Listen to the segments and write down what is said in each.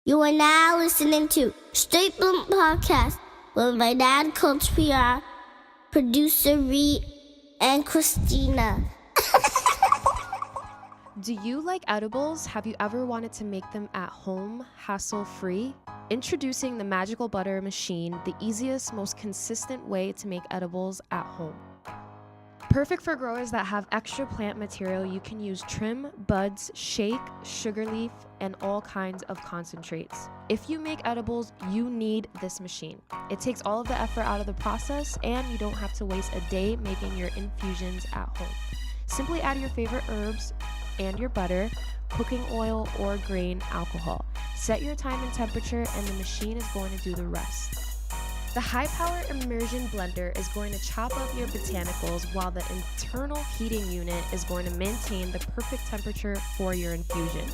You are now listening to Straight Blunt Podcast with my dad, Coach PR, producer Reed, and Christina. Do you like edibles? Have you ever wanted to make them at home, hassle-free? Introducing the Magical Butter Machine, the easiest, most consistent way to make edibles at home. Perfect for growers that have extra plant material, you can use trim, buds, shake, sugar leaf, and all kinds of concentrates. If you make edibles, you need this machine. It takes all of the effort out of the process, and you don't have to waste a day making your infusions at home. Simply add your favorite herbs and your butter, cooking oil, or grain alcohol. Set your time and temperature, and the machine is going to do the rest. The high-power immersion blender is going to chop up your botanicals while the internal heating unit is going to maintain the perfect temperature for your infusion.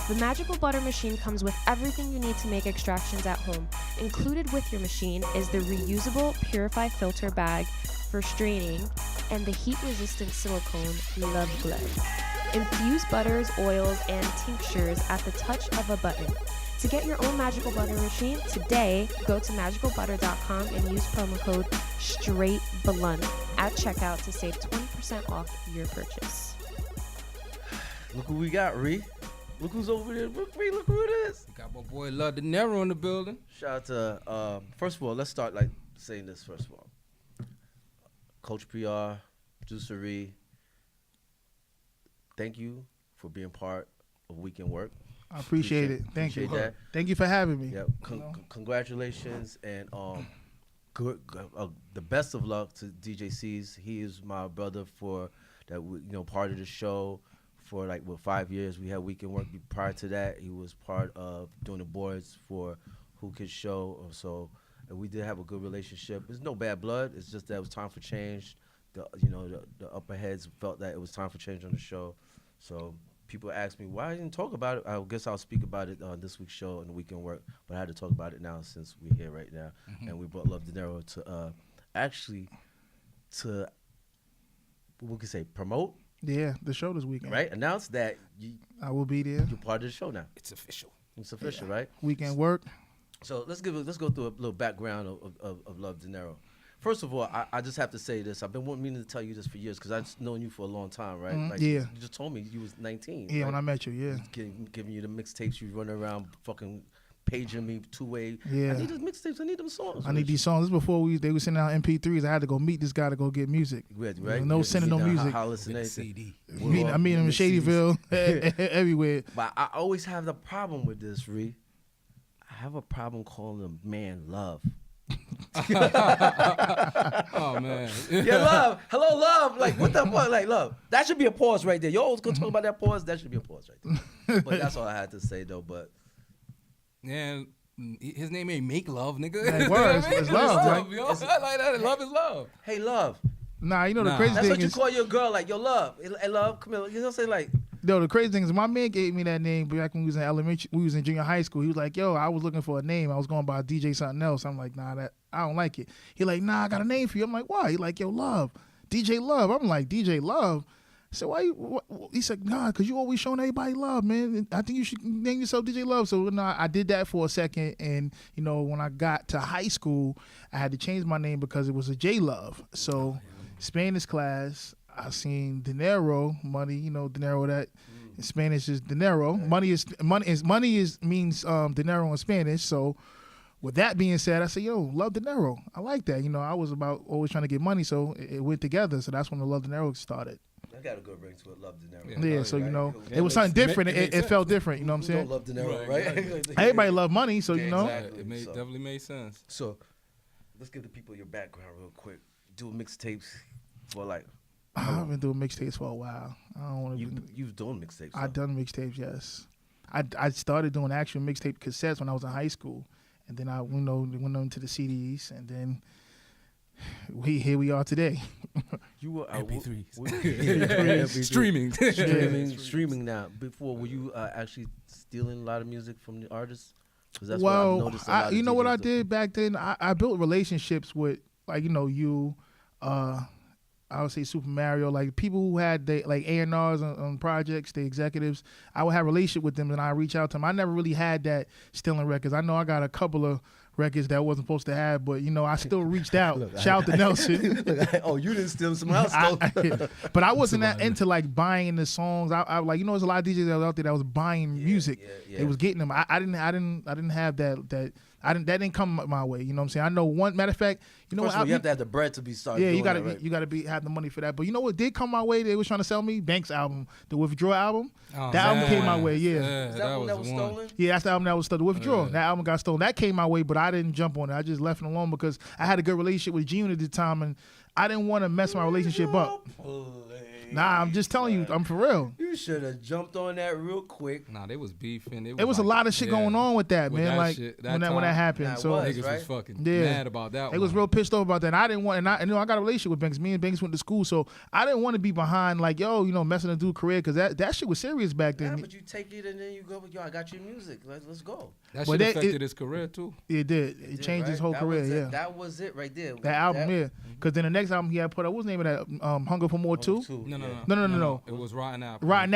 The Magical Butter Machine comes with everything you need to make extractions at home. Included with your machine is the reusable Purify filter bag for straining and the heat-resistant silicone Love Glove. Infuse butters, oils, and tinctures at the touch of a button. To get your own Magical Butter Machine today, go to magicalbutter.com and use promo code STRAIGHTBLUNT at checkout to save 20% off your purchase. Look who we got, Ree. Look who's over there. Look, Ree, look who it is. We got my boy Love Dinero in the building. Shout out to, first of all, let's start like saying this first of all. Coach PR, producer Ree, thank you for being part of Weekend Work. I appreciate it. Thank you. That. Thank you for having me. Yep. Congratulations and the best of luck to DJ C's. He is my brother for that. Part of the show for 5 years. We had Weekend Work. Prior to that, he was part of doing the boards for Who Could Show. So and we did have a good relationship. There's no bad blood. It's just that it was time for change. The upper heads felt that it was time for change on the show. So people ask me why I didn't talk about it. I guess I'll speak about it on this week's show and the Weekend Work, but I had to talk about it now since we're here right now. Mm-hmm. And we brought Love Dinero to we could say promote. Yeah, the show this weekend. Right? Announce that I will be there. You're part of the show now. It's official. It's official, right? Weekend Work. So let's go through a little background of Love Dinero. First of all, I just have to say this. I've been meaning to tell you this for years because I've known you for a long time, right? Mm-hmm. You just told me you was 19. Yeah, right? when I met you, yeah. Giving you the mixtapes, you running around fucking paging me two-way. Yeah. I need these mixtapes. I need them songs. I need these songs. This before they were sending out MP3s. I had to go meet this guy to go get music. Right? No sending no music. CD. I meet him in Shadyville, everywhere. But I always have the problem with this, Ree. I have a problem calling a man love. Oh man. Yeah, love. Hello, love. Like what the fuck? Like love. That should be a pause right there. You always gonna talk about that pause. That should be a pause right there. But that's all I had to say though. But yeah, his name ain't Make Love, nigga. Like, words, it's love, love, right? yo. I like that. Love is love. hey, love. Nah, the crazy That's thing what you is, call your girl. Like yo, love. Hey, love. Come here. You know what I'm saying? Like. the crazy thing is, my man gave me that name back when we was in elementary. We was in junior high school. He was like, "Yo, I was looking for a name. I was going by DJ something else." I'm like, "Nah, I don't like it." He like, "Nah, I got a name for you." I'm like, "Why?" He like, "Yo, Love, DJ Love." I'm like, "DJ Love." So why? He said, "Nah, because you always showing everybody love, man. I think you should name yourself DJ Love." So I did that for a second, and when I got to high school, I had to change my name because it was a J Love. So Spanish class, I seen dinero, money. Dinero that. In Spanish is dinero. Right. Money means dinero in Spanish. So with that being said, I said, yo, Love Dinero. I like that. I was about always trying to get money, so it went together. So that's when the Love Dinero started. I got a good ring to it, Love Dinero. Yeah, so it was something different. It felt different. You know what I'm saying? Love Dinero, right? Everybody love money, so Exactly. It definitely made sense. So let's give the people your background real quick. Doing mixtapes for I've been doing mixtapes for a while. I don't want to. You was doing mixtapes. I've done mixtapes, yes. I started doing actual mixtape cassettes when I was in high school, and then I went on to the CDs, and then here we are today. You were MP3s. Streaming now. Before, were you actually stealing a lot of music from the artists? That's what I've noticed. What I did back then? I built relationships with you. I would say Super Mario, like people who had like A&Rs on projects, the executives, I would have a relationship with them and I reach out to them. I never really had that stealing records. I know I got a couple of records that I wasn't supposed to have, but I still reached out. Shout out to Nelson. Oh, you didn't steal, someone else stole. But I wasn't that into like buying the songs. I like there's a lot of DJs that was out there that was buying music. They was getting them. I didn't have that. That didn't come my way. You know what I'm saying? I know one matter of fact. First of all, you have to have the bread to be started. Yeah, you gotta have the money for that. But you know what did come my way? They was trying to sell me Banks' album, the Withdraw album. That album came my way. Yeah, is that one that was stolen? Yeah, that's the album that was stolen. The Withdraw. That album got stolen. That came my way, but I didn't jump on it. I just left it alone because I had a good relationship with G-Unit at the time, and I didn't want to mess my relationship up. Nah, I'm just telling you, I'm for real. You should have jumped on that real quick. Nah, they was beefing. It was like, a lot of shit going on with that, man. Like when that happened. Nah, so niggas was fucking mad about that. They was real pissed off about that. And I didn't want, and I got a relationship with Banks. Me and Banks went to school, so I didn't want to be behind like messing a dude's career because that shit was serious back then. Yeah, but you take it and then you go, I got your music. Let's go. That shit affected his career too. It did. It changed his whole career. Yeah, that was it right there. That album, yeah. Because then the next album he had put out, what was the name of that? Hunger for More 2? No. It was Rotten Apple. Rotten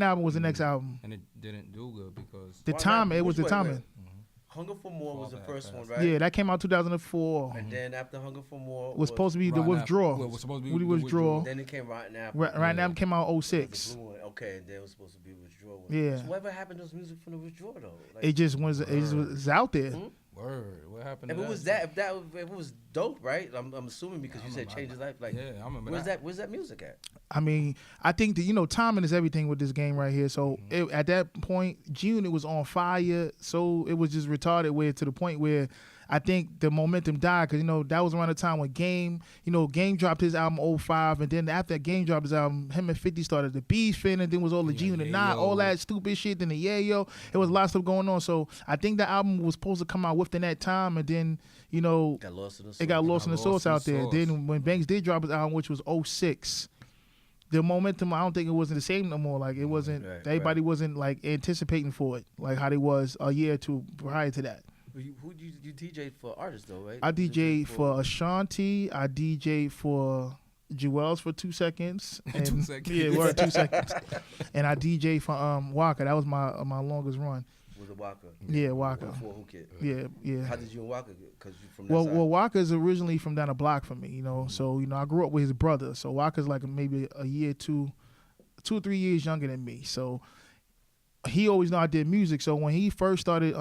Apple was the next album. And it didn't do good because the timing. It was the timing. Hunger for More was the first one, right? Yeah, that came out 2004. And then after Hunger for More was supposed to be the Withdrawal. Well, it was supposed to be the Withdrawal. Then it came Rotten Apple. Rotten Apple came out 06. Okay, and then it was supposed to be Withdrawal. Yeah. So whatever happened to those music from the Withdrawal though? Like, it just was out there. Word. What happened? If it was dope, right? I'm assuming because you said change his life. Like, yeah, I remember where's that music at? I mean, I think that timing is everything with this game right here. So at that point, G-Unit was on fire, so it was just retarded to the point where I think the momentum died because that was around the time when Game dropped his album 05, and then after Game dropped his album, him and 50 started the beefing, and then was all the G-Unit all that stupid shit. Then the Yo, it was a lot of stuff going on. So I think the album was supposed to come out within that time, and then got lost in the sauce. It got lost in the sauce out there. Then when Banks did drop his album, which was 06. The momentum, I don't think it wasn't the same no more. Like it wasn't. Everybody wasn't like anticipating for it, like how they was a year or two prior to that. Who you DJ for artists though, right? I DJ for Ashanti. I DJ for Jewels for 2 seconds. And, 2 seconds. Yeah, we're at 2 seconds. And I DJ for Waka. That was my longest run. Was it Waka? Yeah, Waka. Who kid? Yeah. How did you and Waka get? Because you from that side. Well, Waka's originally from down the block from me, So I grew up with his brother. So Waka's like maybe a year, 2 or 3 years younger than me. So he always knew I did music. So when he first started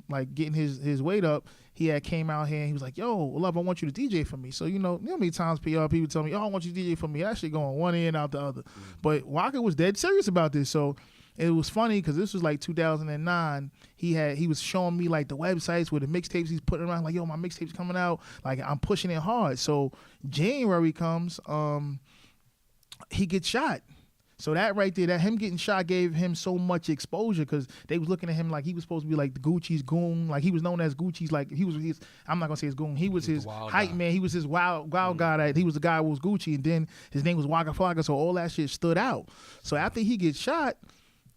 like getting his weight up, he had came out here and he was like, "Yo, Love, I want you to DJ for me." So you know how many times people tell me, "Oh, I want you to DJ for me." That shit going one end out the other. But Waka was dead serious about this. So it was funny because this was like 2009. He was showing me like the websites where the mixtapes he's putting around. Like, "Yo, my mixtape's coming out. Like, I'm pushing it hard." So January comes, he gets shot. So that right there, that him getting shot gave him so much exposure because they was looking at him like he was supposed to be like the Gucci's goon. Like he was known as Gucci's, like he was his, I'm not going to say his goon. He was his hype man. He was his wild guy. That he was the guy who was Gucci. And then his name was Waka Flocka. So all that shit stood out. So after he gets shot,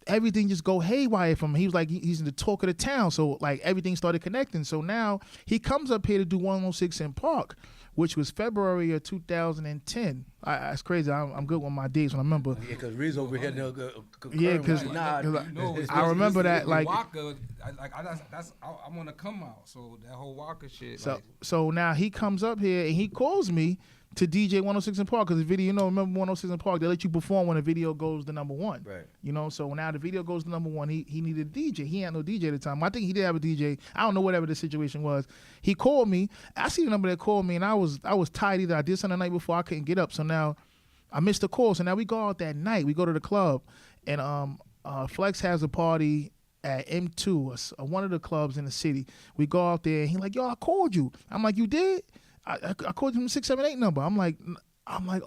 everything just go haywire from him. He was like, he's in the talk of the town. So like everything started connecting. So now he comes up here to do 106 in Park, which was February of 2010. That's crazy. I'm good with my dates when I remember. Yeah, because Reed's over here. Yeah, because I remember that. Like, Waka, I want to come out. So that whole Waka shit. So now he comes up here and he calls me to DJ 106 in Park because the video, remember 106 in Park, they let you perform when the video goes to number one. Right. So now the video goes to number one. He needed a DJ. He had no DJ at the time. I think he did have a DJ. I don't know whatever the situation was. He called me. I see the number that called me, and I was tired either. I did something the night before. I couldn't get up. So now I missed the call. So now we go out that night. We go to the club, and Flex has a party at M2, one of the clubs in the city. We go out there, and he's like, "Yo, I called you." I'm like, "You did?" I called him 678 number. I'm like,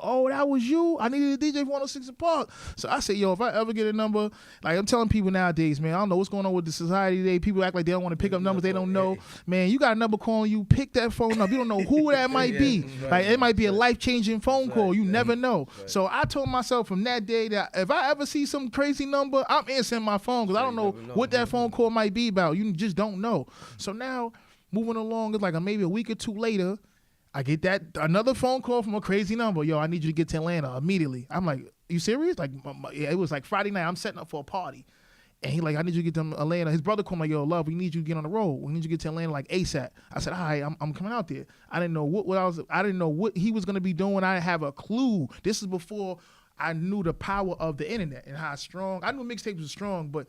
"Oh, that was you? I needed a DJ for 106 in Park." So I said, "Yo, if I ever get a number," like I'm telling people nowadays, man, I don't know what's going on with the society today. People act like they don't want to pick up numbers they don't know. Man, you got a number calling you, pick that phone up. You don't know who that might be. Like it might be a life-changing phone call. You never know. So I told myself from that day that if I ever see some crazy number, I'm answering my phone because I don't know what that phone call might be about. You just don't know. So now, moving along, it's like maybe a week or two later, I get that another phone call from a crazy number. Yo, I need you to get to Atlanta immediately. I'm like, you serious? Like, yeah, it was like Friday night. I'm setting up for a party. And he like, I need you to get to Atlanta. His brother called me like, yo, love, we need you to get on the road. We need you to get to Atlanta like ASAP. I said, all right, I'm coming out there. I didn't know I didn't know what he was gonna be doing. I didn't have a clue. This is before I knew the power of the internet and how strong. I knew mixtapes was strong, but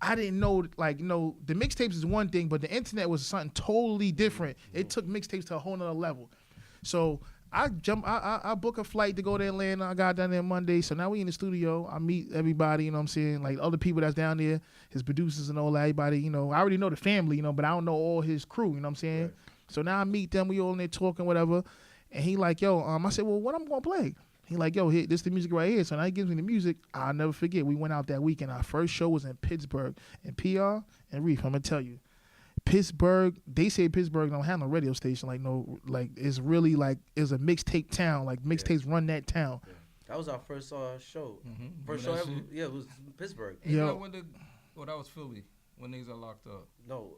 I didn't know, like, the mixtapes is one thing, but the internet was something totally different. It took mixtapes to a whole nother level. So I book a flight to go to Atlanta. I got down there Monday. So now we in the studio. I meet everybody, you know what I'm saying? Like other people that's down there, his producers and all that, everybody, I already know the family, but I don't know all his crew, you know what I'm saying? Right. So now I meet them, we all in there talking, whatever. And he like, yo, I said, well, what I'm gonna play? He like, yo, here, this the music right here. So now he gives me the music. I'll never forget. We went out that weekend. Our first show was in Pittsburgh. And PR and Reef, I'm gonna tell you, Pittsburgh, they say Pittsburgh don't have no radio station. It's really it's a mixtape town. Like mixtapes run that town. Yeah. That was our first show. Mm-hmm. First show ever. Yeah, it was Pittsburgh. Yeah. That was Philly when niggas are locked up. No.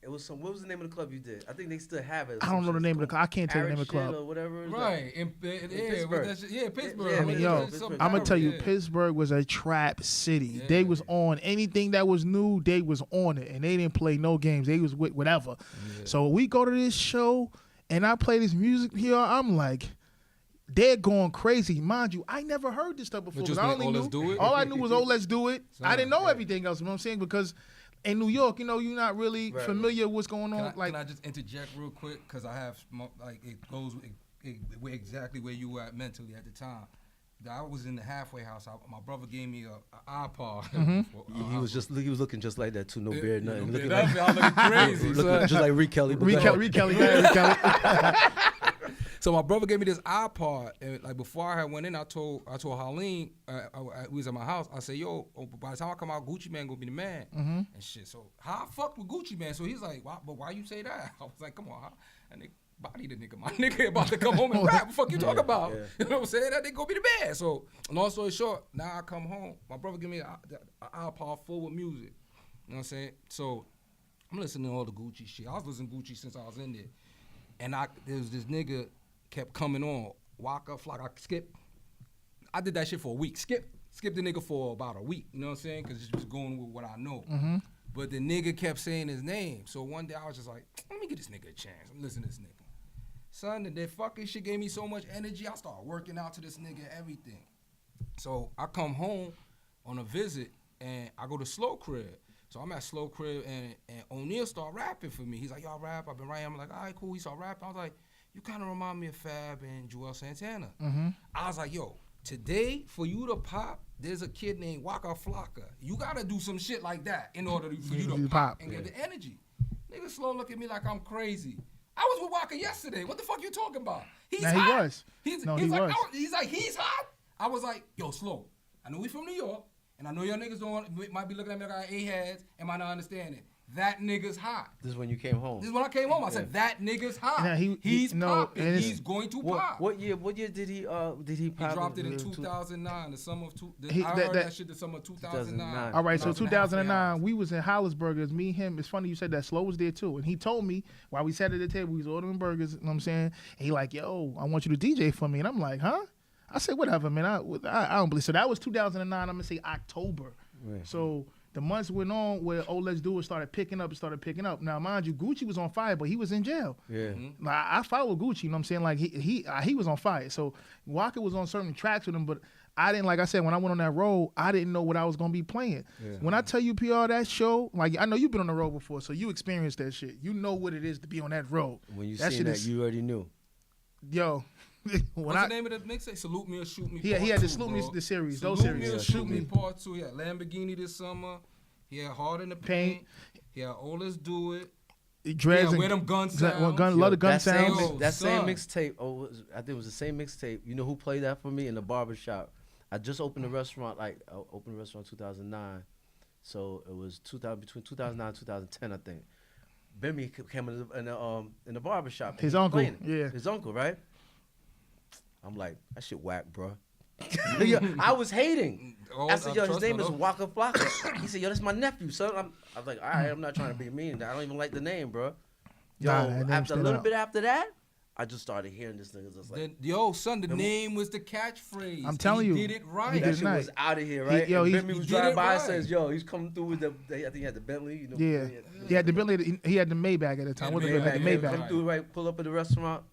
It was what was the name of the club you did? I think they still have it. I don't know the name of the club. I can't tell you the name of the club. Or whatever. Right. Pittsburgh. Pittsburgh. I mean, yo, I'm going to tell you, Pittsburgh was a trap city. Yeah. They was on anything that was new, they was on it. And they didn't play no games. They was with whatever. Yeah. So we go to this show, and I play this music here. I'm like, they're going crazy. Mind you, I never heard this stuff before. I only knew, all I knew was, oh, let's do it. I didn't know everything else, you know what I'm saying? Because in New York, you're not really familiar with what's going on. Can I just interject real quick? Because I have, it goes exactly where you were at mentally at the time. I was in the halfway house. My brother gave me an iPod. Mm-hmm. He was looking just like that too. No beard, nothing. Looking crazy. Looking just like R.Kelly. R.Kelly. So my brother gave me this iPod, and like before I went in, I told Harleen, we was at my house. I said, yo, by the time I come out, Gucci Man gonna be the man and shit. So how I fucked with Gucci Man? So he's like, why you say that? I was like, come on, and they body the nigga. My nigga about to come home and rap. What the fuck you talking about? Yeah. You know what I'm saying? That nigga gonna be the man. So long story short, now I come home. My brother give me an iPod full with music. You know what I'm saying? So I'm listening to all the Gucci shit. I was listening to Gucci since I was in there, and there was this nigga kept coming on, Waka Flocka. I did that shit for a week. Skip the nigga for about a week. You know what I'm saying? Because it's just going with what I know. Mm-hmm. But the nigga kept saying his name. So one day I was just like, let me give this nigga a chance. I'm listening to this nigga. Son, that fucking shit gave me so much energy. I started working out to this nigga and everything. So I come home on a visit and I go to Slow Crib. So I'm at Slow Crib and O'Neal started rapping for me. He's like, y'all rap? I've been writing. I'm like, all right, cool. He started rapping. I was like, you kind of remind me of Fab and Joel Santana. Mm-hmm. I was like, yo, today, for you to pop, there's a kid named Waka Flocka. You got to do some shit like that in order for you to pop and get the energy. Niggas slow look at me like I'm crazy. I was with Waka yesterday. What the fuck you talking about? He's hot. He was. He's like, he's hot? I was like, yo, slow. I know we from New York, and I know y'all niggas might be looking at me like I got 8 heads and might not understand it. That nigga's hot. This is when you came home. This is when I came home. I said, that nigga's hot. Now he's popping. He's going to pop. What year did he pop? He dropped it in 2009, the summer of I heard that shit the summer of 2009. All right, so 2009, we was in Hollis Burgers. Me and him, it's funny you said that. Slow was there too. And he told me, while we sat at the table, we was ordering burgers, you know what I'm saying? And he like, yo, I want you to DJ for me. And I'm like, huh? I said, whatever, man. I don't believe. So that was 2009, I'm going to say October. Right. So the months went on where Let's Do It started picking up. Now, mind you, Gucci was on fire, but he was in jail. Yeah. Mm-hmm. Like, I followed Gucci, you know what I'm saying? Like, he was on fire. So Waka was on certain tracks with him, but I didn't, like I said, when I went on that road, I didn't know what I was going to be playing. Yeah. When I tell you, PR, that show, like, I know you've been on the road before, so you experienced that shit. You know what it is to be on that road. When you seen that, you already knew. Yo. What's the name of the mixtape? Salute Me or Shoot Me. He had the Salute Me the series. Those series. Salute Me or Shoot Me Part 2. He had Lamborghini this summer. He had Hard in the Paint. He had Let's Do It. Dreads where them gun sounds. Love the gun sounds. That same mixtape. I think it was the same mixtape. You know who played that for me in the barbershop? I just opened a restaurant. Opened a restaurant in 2009. So it was between 2009 and 2010, I think. Bimmy came in the barbershop. His uncle. Yeah. His uncle, right? I'm like, that shit whack, bro. I was hating. I said, yo, his name is Waka Flocka. He said, yo, that's my nephew, son. I was like, all right, I'm not trying to be mean. I don't even like the name, bro. Yo, Nah, that name after a stood little out. bit after that, I just started hearing this nigga just like. Yo, son, the name was the catchphrase. I'm telling He you. did it right. He That did shit nice. was out of here, right? Yo, and he Bentley was did driving it by and right. says, yo, he's coming through with I think he had the Bentley. You know, Yeah, he had the Bentley. He had the Maybach at the time. Yeah, Wasn't the it? Like the Maybach, Maybach. Come through, right? Pull up at the restaurant.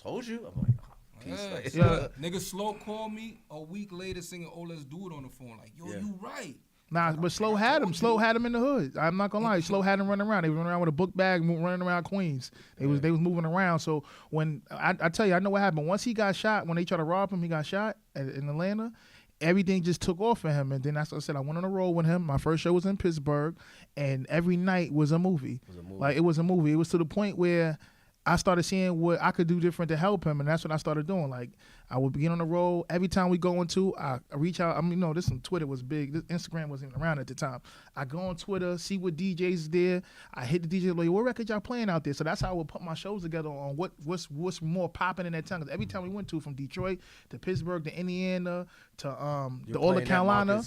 Told you. I'm like, peace. Yeah. Like, Yeah. Nigga Slow called me a week later singing, oh, let's do it on the phone. Like, yo, Yeah. you right. Nah, but Slow had him. Slow had him in the hood. I'm not gonna lie. Slow had him running around. They was running around with a book bag, running around Queens. They was moving around. So when I tell you, I know what happened. Once he got shot, when they tried to rob him, he got shot in Atlanta. Everything just took off for him. And then that's what I said. I went on a roll with him. My first show was in Pittsburgh, and every night was a movie. Like it was a movie. It was to the point where I started seeing what I could do different to help him, and that's what I started doing. Like I would begin on the road. Every time we go into, I reach out. I mean, no, this on Twitter was big. This Instagram wasn't even around at the time. I go on Twitter, see what DJs is there. I hit the DJ like, what record y'all playing out there? So that's how I would put my shows together on what's more popping in that town. Because every time we went to, from Detroit to Pittsburgh to Indiana to all the Carolina,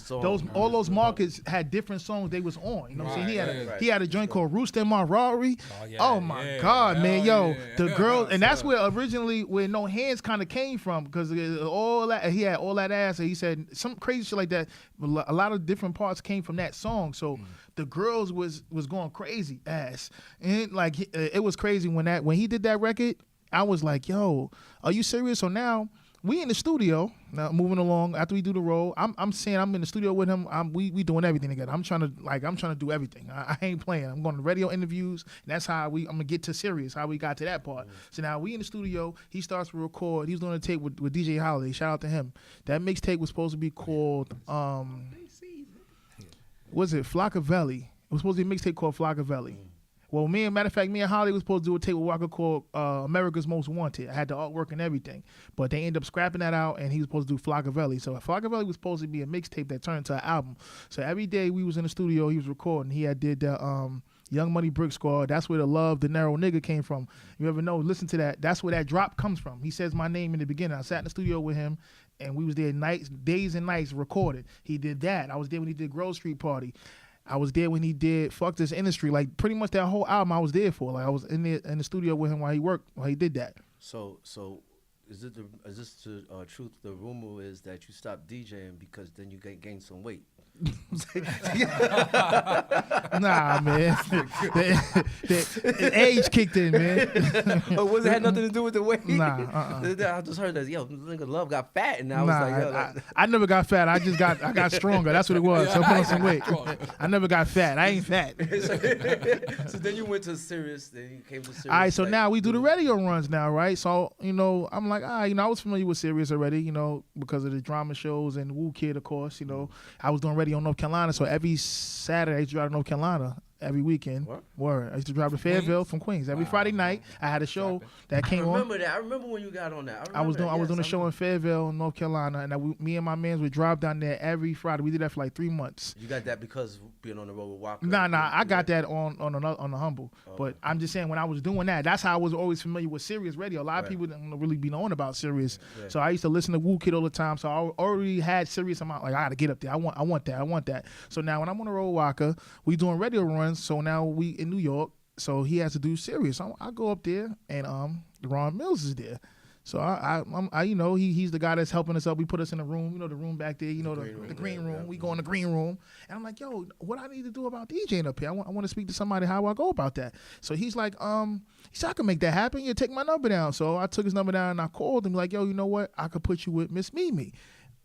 all those markets had different songs they was on. You know what I'm saying? He had a joint called Rooster and My Rari. Oh my God, man, yo, the girl, and that's where originally where No Hands kind of came from, because all that he had all that ass, and he said some crazy shit like that. A lot of different parts came from that song, so the girls was going crazy ass, and like it was crazy when he did that record. I was like, yo, are you serious? So now we in the studio, now moving along after we do the roll. I'm saying I'm in the studio with him. We doing everything together. I'm trying to do everything. I ain't playing. I'm going to radio interviews, and that's how I'm gonna get to Sirius, how we got to that part. So now we in the studio. He starts to record. He's doing a tape with DJ Holiday. Shout out to him. That mixtape was supposed to be called was it Flockavelli? It was supposed to be a mixtape called Flockavelli. Well, matter of fact, me and Holly was supposed to do a tape with Waka called America's Most Wanted. I had the artwork and everything, but they ended up scrapping that out, and he was supposed to do Flockavelli. So Flockavelli was supposed to be a mixtape that turned into an album. So every day we was in the studio, he was recording. He had did the Young Money Brick Squad. That's where the Love Dinero nigga came from. You ever know? Listen to that. That's where that drop comes from. He says my name in the beginning. I sat in the studio with him, and we was there days and nights recorded. He did that. I was there when he did Grove Street Party. I was there when he did Fuck This Industry. Like pretty much that whole album I was there for. Like I was in the studio with him while he did that. So is this the truth? The rumor is that you stopped DJing because then you gained some weight. Nah, man. The age kicked in, man. Oh, was it had nothing to do with the weight? Nah, I just heard that nigga Love got fat, and I was like, yo, I never got fat. I got stronger. That's what it was. So I put on some weight. I never got fat. I ain't fat. So then you went to Sirius. Then you came to Sirius. All right, so now we do the radio runs now, right? So, I'm like, I was familiar with Sirius already, because of the drama shows and Woo Kid, of course, I was doing radio in North Carolina, so every Saturday I used to drive to North Carolina. Every weekend, word. I used to drive to Fayetteville from Queens. Every Friday night, I had a show that came on. I remember that. I remember when you got on that. I was doing a show in Fayetteville, North Carolina, and me and my mans would drive down there every Friday. We did that for like 3 months. You got that because being on the road with Waka? Nah, I got that on the humble. Okay. But I'm just saying, when I was doing that, that's how I was always familiar with Sirius Radio. A lot of people didn't really be knowing about Sirius, so I used to listen to Woo Kid all the time. So I already had Sirius. I'm like, I gotta get up there. I want that. So now when I'm on the road with Waka, we doing radio runs. So now we in New York, so he has to do Sirius. I go up there, and Ron Mills is there. So he's the guy that's helping us up. We put us in the room, the room back there, the green room. We go in the green room, and I'm like, yo, what I need to do about DJing up here? I want to speak to somebody. How do I go about that? So he's like, he said, I can make that happen. You take my number down. So I took his number down, and I called him like, yo, you know what? I could put you with Miss Mimi.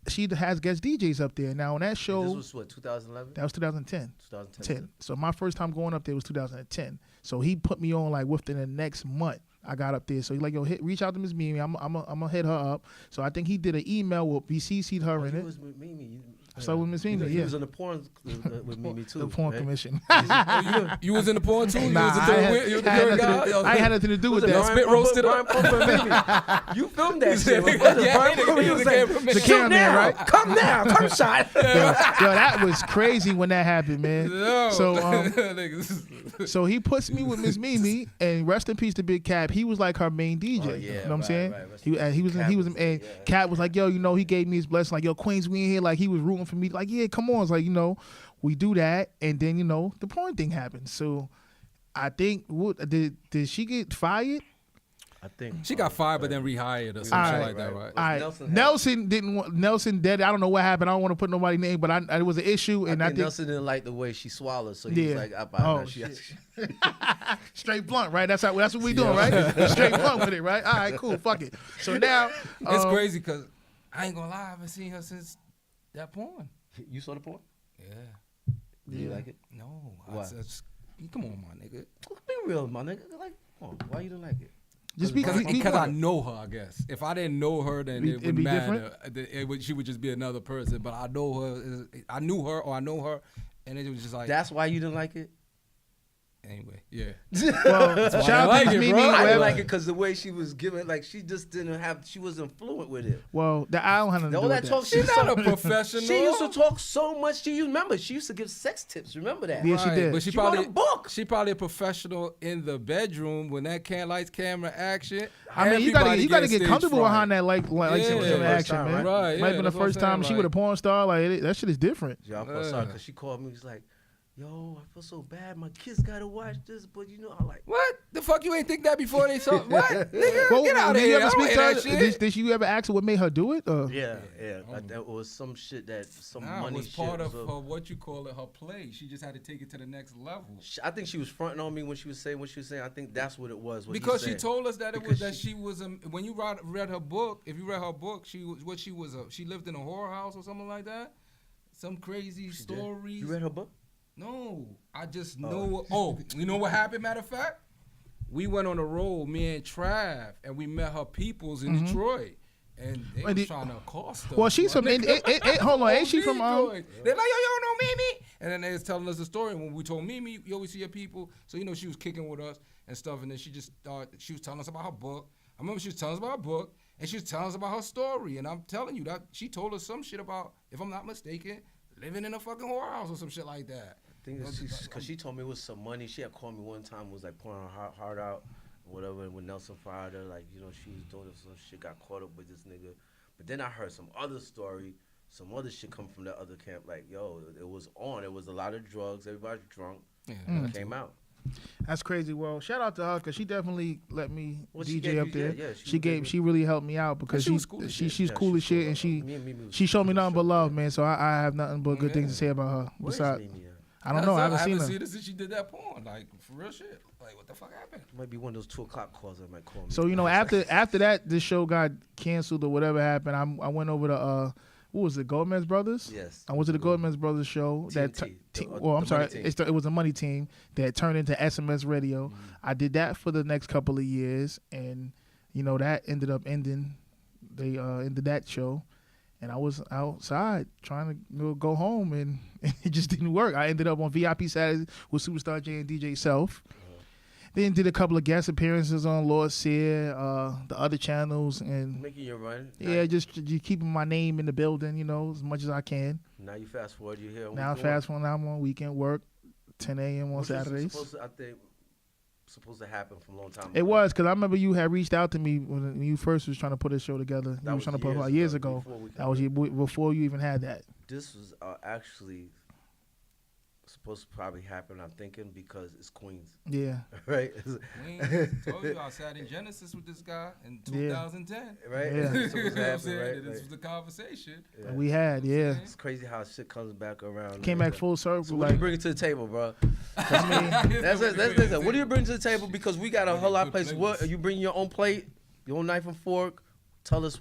She has guest DJs up there. Now on that show, this was what, 2011? That was 2010. 2010. So my first time going up there was 2010. So he put me on like within the next month. I got up there. So he's like, yo, reach out to Miss Mimi. I'm gonna hit her up. So I think he did an email with BCC'd her in it. Was with Mimi. So with Miss Mimi, He was in the porn with Mimi too. The porn commission. You was in the porn too? Nah, I ain't had nothing to do with that. Spit roasted up. You filmed that shit. He was the cameraman, right? Come now, come shot. Yo, that was crazy when that happened, man. So he puts me with Miss Mimi, and rest in peace to Big Cap. He was like her main DJ. You know what I'm saying? And Cap was like, yo, he gave me his blessing. Like, yo, Queens, we in here. Like, he was rooting for me. Like, yeah, come on. It's like, we do that, and then the porn thing happened. So I think did she get fired? I think She got fired, but then rehired or some shit like that, right? All right. Nelson Nelson didn't want Nelson dead. I don't know what happened. I don't want to put nobody's name, but it was an issue, and I think Nelson didn't like the way she swallowed, so he was like, shit. Straight blunt, right? That's what we doing, right? Straight blunt with it, right? All right, cool. Fuck it. So now It's crazy because I ain't gonna lie, I haven't seen her since that porn. You saw the porn? Yeah. Did you like it? No. Why? Come on, my nigga. Be real, my nigga. Like, come on, why you don't like it? just Because I know her, I guess. If I didn't know her, then it It'd would be matter. She would just be another person. But I know her. I knew her, or I know her, and it was just like. That's why you didn't like it? Anyway, yeah. Well, shout out like to it, Mimi. bro. I didn't whoever- like it because the way she was giving, like, she just didn't have, she wasn't fluent with it. Well, I don't have nothing to All do that with talk, that. she's Not a professional. She used to talk so much. She used to give sex tips. Remember that? Yeah, she did. But She wrote a book. She probably a professional in the bedroom when that lights, camera, action. I mean, you gotta everybody get stage comfortable fright. behind that like first action, time, man. right? Might have been the That's what I'm first time saying, she was a porn star. Like that shit is different. Yeah, I felt sorry because she called me. She's like, yo, I feel so bad. My kids got to watch this, but you know, I'm like, What the fuck? You ain't think that before they saw what? Nigga, Well, get out of did you here! ever I don't speak hear to that her? shit. Did you ever ask her what made her do it? yeah. That was some shit that some Nah, money it was shit. part of was her, what you call it, her play. She just had to take it to the next level. I think she was fronting on me when she was saying what she was saying. I think that's what it was. Because she told us that it was Because she was when you read her book. If you read her book, she lived in a whorehouse or something like that. Some crazy stories. You read her book? No, I just know. Oh, you know what happened? Matter of fact, we went on a road, me and Trav, and we met her peoples in Detroit, and they was trying to accost her. Well, she's from. Hold on, ain't she from? They're like, yo, you don't know Mimi? And then they was telling us the story. And when we told Mimi, you always see her people. So, you know, she was kicking with us and stuff. And then she was telling us about her book. I remember she was telling us about her book. And she was telling us about her story. And I'm telling you that she told us some shit about, if I'm not mistaken, living in a fucking whorehouse or some shit like that. I think because she told me it was some money. She had called me one time, was like pouring her heart out or whatever. And when Nelson fired her, like, you know, she was doing some shit, got caught up with this nigga. But then I heard some other story. Some other shit come from that other camp, like, yo, it was on. It was a lot of drugs. Everybody's drunk. Yeah, It came out. That's crazy. Well, shout out to her because she definitely let me She DJ gave up you- there. yeah, She really helped me out because she was cool as shit. she's Yeah, cool as she's shit, cool. and Me and Mimi was she showed me cool nothing but as shit, love, yeah. man. So I have nothing but good things to say about her. Where's Besides, Mimi at? I don't know. I haven't seen her. seen her since she did that porn. Like, for real shit. Like, what the fuck happened? Might be one of those 2 o'clock calls that might call me. So you know, after that, this show got canceled or whatever happened. I went over to what was it, Gomez Brothers? Yes. I went to the Gomez Brothers show. TNT, Well, I'm the sorry, Money Team. it was a money team that turned into SMS Radio. I did that for the next couple of years, and you know that ended up ending. They ended that show, and I was outside trying to go home, and it just didn't work. I ended up on VIP Saturdays with Superstar J and DJ Self. Then did a couple of guest appearances on Lord Sear, the other channels, and Making your run. yeah, just keeping my name in the building, you know, as much as I can. Now you fast forward, you're here. Now fast forward, I'm on weekend work, 10 a.m. on Saturdays. Supposed to happen from a long time ago. It was because I remember you had reached out to me when you first was trying to put a show together. You was trying to put it years ago. That was before you even had that. This was actually supposed to probably happen, I'm thinking, because it's Queens. Yeah. Right? Queen, told you I sat in Genesis with this guy in 2010. Right? Yeah. This was You know what I'm happening, saying? right? This was the conversation. Yeah. We had, yeah. It's crazy how shit comes back around. Came back full circle. So what do you like, bring to the table, bro? I mean, That's what do you bring to the table? Because we got a whole lot of places. What, are you bringing your own plate, your own knife and fork? Tell us.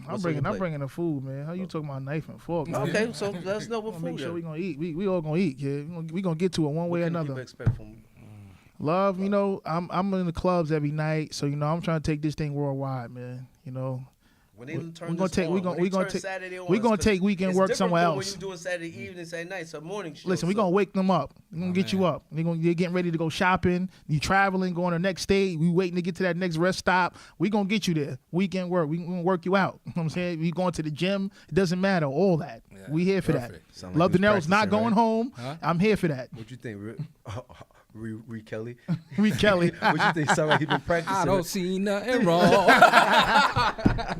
I'm bringing the food, man. How you talking about knife and fork? Man? Okay, so let us know what I'll food. make sure is. we gonna eat. We all gonna eat, kid. We gonna get to it one way or What can another. people expect from? Love, you know, I'm in the clubs every night, so you know I'm trying to take this thing worldwide, man. You know, When they turn we gonna this take on, we gonna when we they gonna turn take Saturday on, we gonna it's take weekend it's work different somewhere from else. When you doing Saturday evening, Saturday night, it's a morning show. Listen, we so- gonna wake them up. We gonna get you up. You're getting ready to go shopping. You traveling, going to the next state. We waiting to get to that next rest stop. We gonna get you there. Weekend work. We gonna work you out. You know what I'm saying? We going to the gym. It doesn't matter. All that. Yeah, we here for perfect. that. Sound like Love you was Dinero's not practicing, going right? home. Huh? I'm here for that. What you think, Rick? R.Kelly. R.Kelly. What you think? Sound like he been practicing. I don't see nothing wrong.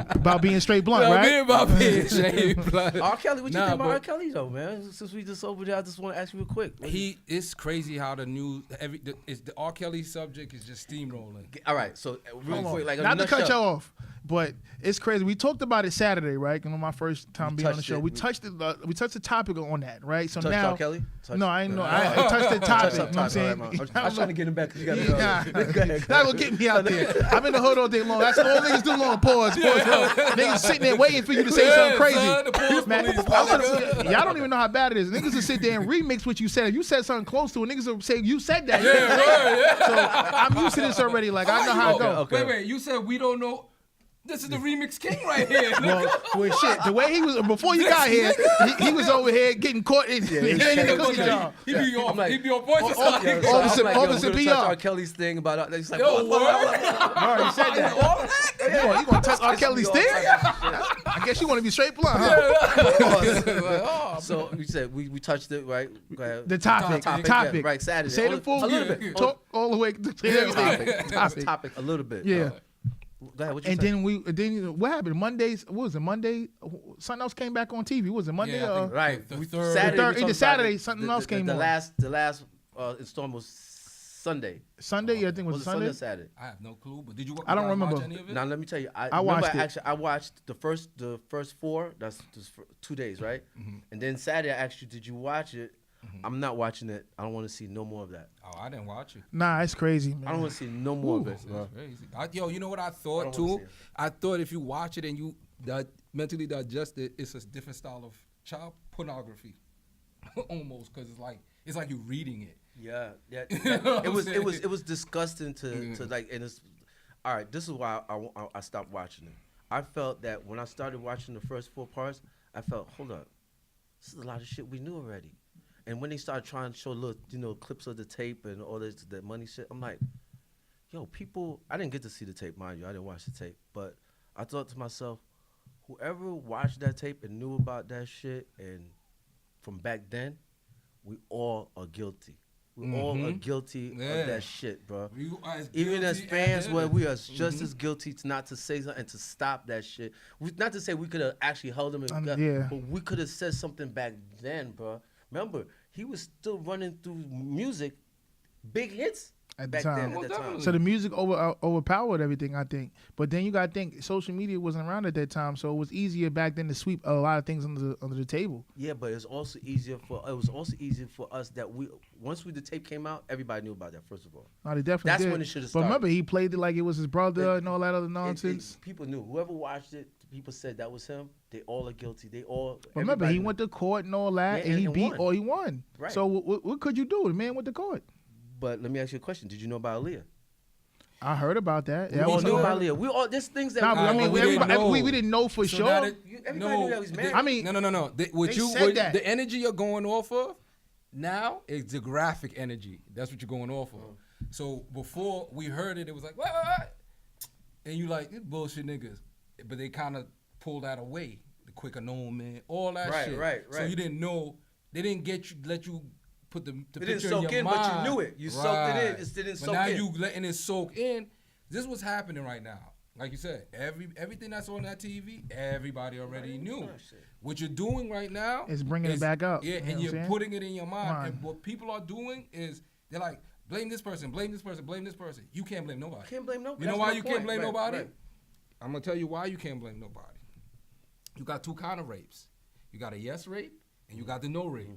About being straight blunt, right? About being straight blunt. R. Kelly, what you Nah, think about but- R. Kelly though, man? Since we just over there, I just want to ask you real quick. It's crazy how the news, the R. Kelly subject is just steamrolling. All right, so real Hold on. quick, like Not to cut you nutshell. off, but it's crazy. We talked about it Saturday, right? You know, my first time being on the touched show. it. We touched the topic on that, right? So Touched now, R. Kelly? no, I ain't know. I touched the topic. You know what I'm saying? I was trying to get him back because you got to Yeah. go. Go ahead. That gonna get me out there. I'm in the hood all day long. That's all niggas do long. Pause. Niggas sitting there waiting for you to say something crazy. Son, the pause Man, police, y'all don't even know how bad it is. Niggas will sit there and remix what you said. If you said something close to it, niggas will say you said that. So I'm used to this already. Like I know how it goes. Okay. Wait, you said we don't know. This is the remix king right here. Well, shit. The way he was before you got here, he was over here getting caught in the cookie jar. He be on like- voice. Yeah, so Officer- I'm like, Officer we're gonna PR. touch R. Kelly's thing about he's like, Yo, what? I already said that. You gonna touch R. Kelly's thing? I guess you want to be straight blunt, huh? So we said we touched it, right? Go ahead. The topic. Yeah, right, Saturday. Say the full a little bit. talk all the way to everything. Topic a little bit. Yeah. Go ahead. What you And say? then what happened? Mondays, what was it? Monday, something else came back on TV. What was it Monday? Yeah, I think- Right. The We- third- Saturday, The we third- talked the Saturday, about it. something else came on. The last installment was Sunday. Sunday, yeah, I think it was Was it Sunday. Sunday or Saturday? I have no clue, but did you? I don't guys remember. Watch any of it? Now let me tell you. I remember watched it. Actually, I watched the first four. That's just for 2 days, right? And then Saturday, I asked you, did you watch it? I'm not watching it. I don't want to see no more of that. Oh, I didn't watch it. Nah, it's crazy, man. I don't want to see no more of it, That's bro. crazy. Yo, you know what I I thought don't too? wanna see it. I thought if you watch it and you mentally digest it, it's a different style of child pornography, almost, because it's like you reading it. Yeah. know what I'm It was saying? disgusting to like, and it's all right. This is why I stopped watching it. I felt that when I started watching the first 4 parts, I felt, hold up, this is a lot of shit we knew already. And when they started trying to show little, clips of the tape and all this, that money shit, I'm like, yo, people, I didn't get to see the tape, mind you. I didn't watch the tape. But I thought to myself, whoever watched that tape and knew about that shit, and from back then, we all are guilty. We all are guilty of that shit, bro. Even as fans, we are just as guilty not to say something and to stop that shit. Not to say we could have actually held him, yeah. but we could have said something back then, bro. Remember, he was still running through music, big hits At the back time. then. Well, At that time. definitely. So the music overpowered everything, I think. But then you gotta think social media wasn't around at that time, so it was easier back then to sweep a lot of things under the table. Yeah, but it was also easier for us that once the tape came out, everybody knew about that. First of all, No, they definitely That's did. when it should've But started. remember, he played it like it was his brother and all that other nonsense. people knew. Whoever watched it, people said that was him. They all are guilty. They all. But remember, everybody he knew. went to court and all that, Yeah, and he and beat won. or he won. Right. So what could you do? The man went to court. But let me ask you a question. Did you know about Aaliyah? I heard about that. We Yeah, I all was knew heard- about Aaliyah. We all there's things that Nah, but I mean, we we, didn't know. we didn't know for So sure. now that- Everybody knew that he was married. I mean, no. they said The energy you're going off of now is the graphic energy. That's what you're going off of. So before we heard it, it was like, what? And you like, it's bullshit niggas. But they kind of pulled that away. The quick annulment, all that Right, shit. right. So you didn't know. They didn't let you put the It didn't picture soak in your in, mind. but you knew it. You soaked it in. It didn't but soak now in. you letting it soak in. This is what's happening right now. Like you said, everything that's on that TV, everybody already knew. What you're doing right now It's bringing it back up. Yeah, You know and what I'm you're saying? putting it in your mind. Mind. And what people are doing is they're like, blame this person, blame this person, blame this person. You can't blame nobody. Can't blame nobody. You know That's why my you point. can't blame Right, nobody? right. I'm gonna tell you why you can't blame nobody. You got 2 kind of rapes. You got a yes rape and you got the no rape.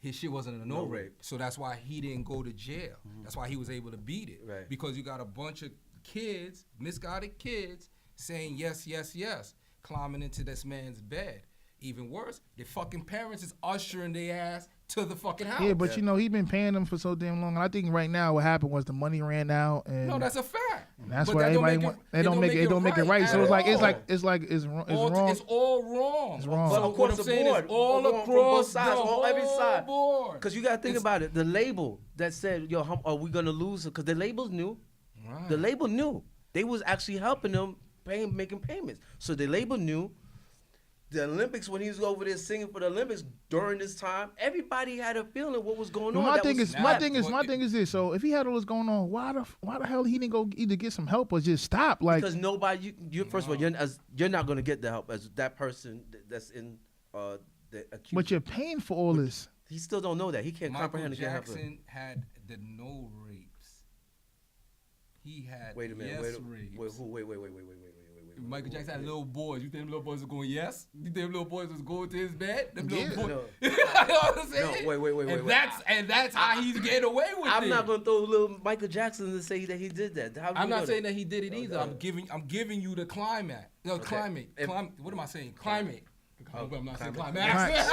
His shit wasn't a no rape, so that's why he didn't go to jail. That's why he was able to beat it. Right. Because you got a bunch of kids, misguided kids, saying yes, yes, yes, climbing into this man's bed. Even worse, their fucking parents is ushering their ass to the fucking house. Yeah, but you know, he been paying them for so damn long. And I think right now what happened was the money ran out, and no, that's a fact. that's But why that don't everybody make want. it- They don't make it right. So at it's like all. it's wrong. It's all wrong. It's wrong. But So across what I'm the saying board, is all from across both sides, the on every whole side. board. Because you got to think It's- about it. The label that said, yo, are we going to lose? Because the labels knew. Right. The label knew. They was actually helping them, making payments. So the label knew. the Olympics, when he was over there singing for the Olympics during this time, everybody had a feeling what was going on. My thing is this. So if he had all this going on, why the hell he didn't go either get some help or just stop? Like, because nobody, you first of all, you're not going to get the help as that person that's in the accused. but you're paying for all this. He still don't know that. He can't comprehend. Michael Jackson had the no rapes. He had Wait a minute. yes Wait. rapes. Wait. Michael Jackson had little boys. You think them little boys was going yes? You think them little boys was going to his bed? Them little boys. No. You know what I'm saying? No, wait. And that's how he's getting away with it. I'm not gonna throw little Michael Jackson and say that he did that. I'm not saying that he did it either. I'm giving you the climate. No, Okay. climate. What am I saying? Climate. I'm not saying climate. Climax?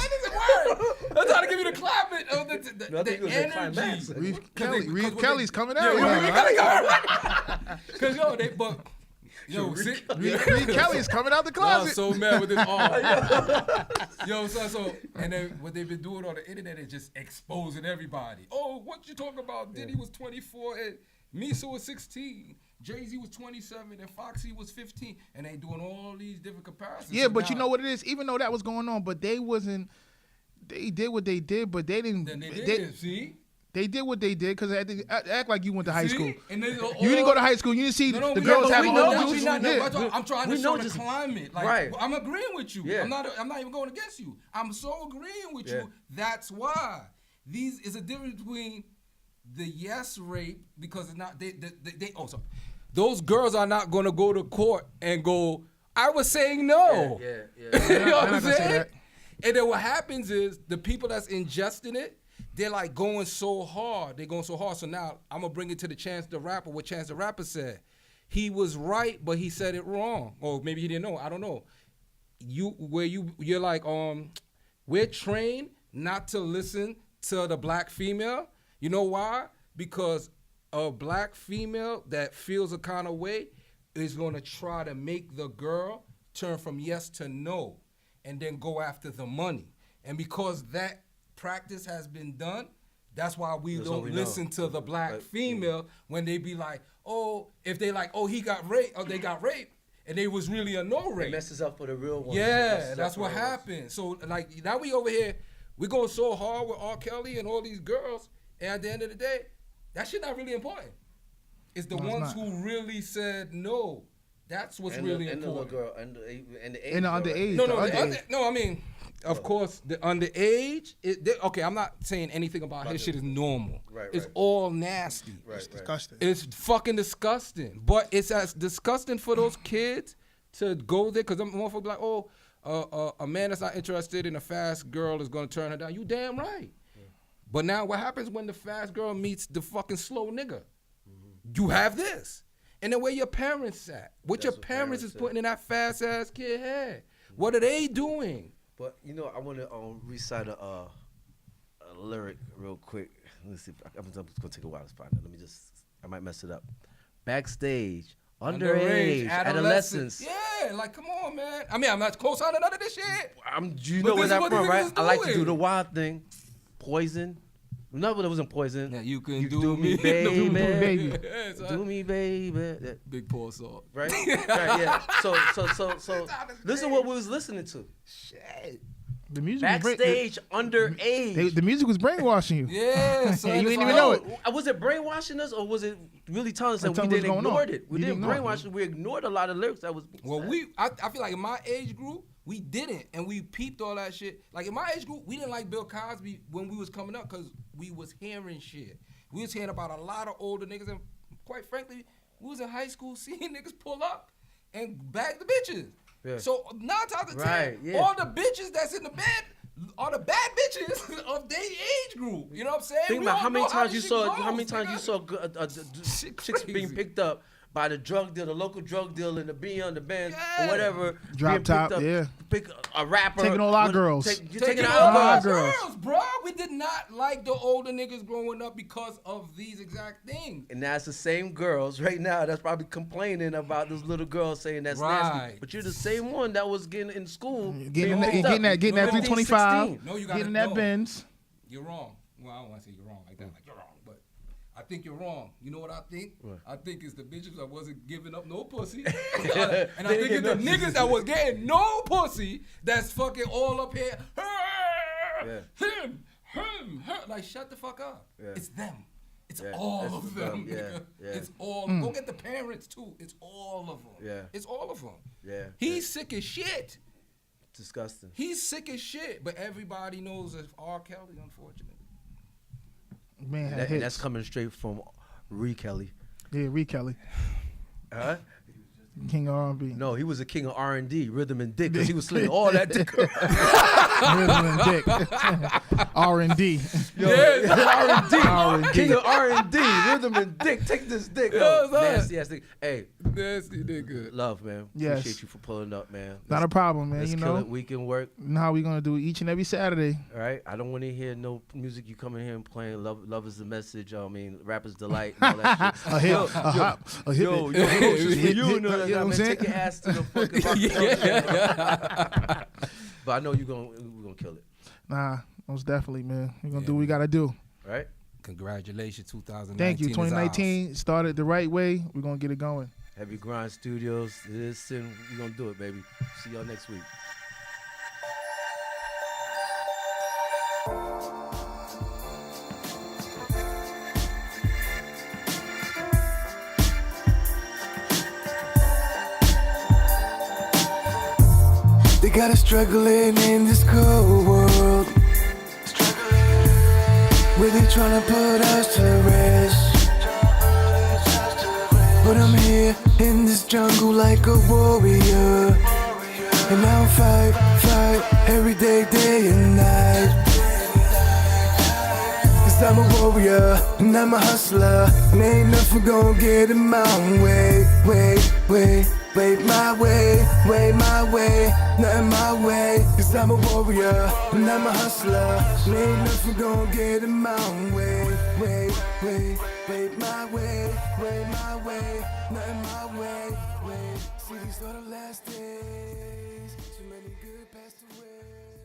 That is a word. I'm trying to give you the climate of the climax. energy. Reeve Kelly's coming out. Yeah, Reeve Kelly coming. Because Reeve Kelly's coming out the I'm closet. so mad with this all. Yo, so, and then what they've been doing on the internet is just exposing everybody. Oh, what you talking about? Diddy was 24 and Misa was 16. Jay-Z was 27 and Foxy was 15. And they doing all these different comparisons. Yeah, So but now, you know what it is? Even though that was going on, but they did what they did, but they didn't. Then they did, see? They did what they did because act like you went to high school. And they, You didn't go to high school. You didn't see the girls but having we know all what dudes. you I'm trying to show the climate. Like, right. I'm agreeing with you. Yeah. I'm not even going against you. I'm so agreeing with you. That's why. These is a difference between the yes rape because it's not those girls are not going to go to court and go, I was saying no. Yeah. You know what I'm saying? And then what happens is the people that's ingesting it, they're like going so hard. They're going so hard. So now I'm going to bring it to the Chance the Rapper, what Chance the Rapper said. He was right, but he said it wrong. Or maybe he didn't know. I don't know. You're like, we're trained not to listen to the black female. You know why? Because a black female that feels a kind of way is going to try to make the girl turn from yes to no and then go after the money. And because that practice has been done, that's why we don't listen to the black female when they be like, oh, if they like, oh, he got raped, or they got raped, and they was really a no rape. It messes up for the real ones. Yeah, that's what happened. So like now we over here, we going so hard with R.Kelly and all these girls, and at the end of the day, that shit not really important. It's the ones who really said no. That's what's really important. And the little girl, and the age. And the underage. No, I mean, of course, the underage. Okay, I'm not saying anything about his shit is normal. Right. It's all nasty. It's disgusting. It's fucking disgusting. But it's as disgusting for those kids to go there because I'm motherfuckers be like, oh, a man that's not interested in a fast girl is gonna turn her down. You damn right. Yeah. But now what happens when the fast girl meets the fucking slow nigga? Mm-hmm. You have this. And then where your parents at? What your parents is putting in that fast ass kid head? Mm-hmm. What are they doing? But you know, I want to recite a lyric real quick. Let's see. I'm gonna take a while to find it. I might mess it up. Backstage, underage, adolescents. Yeah, like come on, man. I mean, I'm not co-signing none of this shit. You know where that's from, right? I like to do the wild thing. Poison. No, but it wasn't poison. Yeah, you can do me, baby. Yeah, do me, baby. Big Paul salt. Right? Right, yeah. So listen what we was listening to. Shit. The music Backstage, underage. The music was brainwashing you. Yeah, so you didn't even know it. Was it brainwashing us, or was it really telling us that we didn't ignore it? We didn't brainwash it. We ignored a lot of lyrics that was being said. I feel like in my age group, we didn't, and we peeped all that shit. Like in my age group, we didn't like Bill Cosby when we was coming up because we was hearing shit. We was hearing about a lot of older niggas, and quite frankly, we was in high school seeing niggas pull up and bag the bitches. Yeah. So 9 times out of 10, all the bitches that's in the bed are the bad bitches of their age group. You know what I'm saying? Think about how many times you saw chicks being picked up by the drug dealer, the local drug dealer in the Beyond, the Benz, or whatever. Drop top, Pick a rapper. Taking all our girls. Taking all our girls, bro. We did not like the older niggas growing up because of these exact things. And that's the same girls right now that's probably complaining about those little girls saying that's nasty. But you're the same one that was getting in school. Getting that 325. No, you getting that Benz. You're wrong. Well, I don't want to say you're wrong like that. Like you're wrong, but I think you're wrong. You know what I think? What? I think it's the bitches that wasn't giving up no pussy. And I think it's the niggas that was getting no pussy that's fucking all up here. Him. Like, shut the fuck up. Yeah. It's them. It's all of them. Yeah. It's all. Go get the parents too. It's all of them. Yeah. It's all of them. Yeah. He's sick as shit. Disgusting. He's sick as shit. But everybody knows it's R.Kelly, unfortunately. Man, and that's coming straight from R.Kelly. Yeah, R.Kelly. Huh? King of R&B. No, he was a king of R&D, rhythm and dick, because he was slinging all that dick. Rhythm and dick. R&D. R&D. King of R&D, rhythm and dick. Take this dick. Nasty ass dick. Hey. Nasty nigga. Love, man. Yes. Appreciate you for pulling up, man. Not a problem, man. Let's you kill know it. Weekend work. You know how we gonna do it each and every Saturday. All right. I don't want to hear no music you come in here and playing. Love is the message. I mean, rapper's delight. And all that shit. A hit. A hop. A hit. Yo, emotions for you. No, you know what I'm saying? Take your ass to the fucking But I know we're gonna kill it. Nah, most definitely, man. We're gonna do what we gotta do. Right? Congratulations, 2019. Thank you. 2019 started the right way. We're gonna get it going. Heavy Grind Studios. Listen, we're gonna do it, baby. See y'all next week. They got us struggling in this cold world. Really trying to put us to rest. But I'm here in this jungle like a warrior. And I'll fight every day and night. 'Cause I'm a warrior and I'm a hustler. And ain't nothing gonna get in my way. Wait my way, nothing my way. 'Cause I'm a warrior and I'm a hustler. And ain't nothing gonna get in my way. Wait my way, nothing my way. See, these are the last days. Too many good passed away.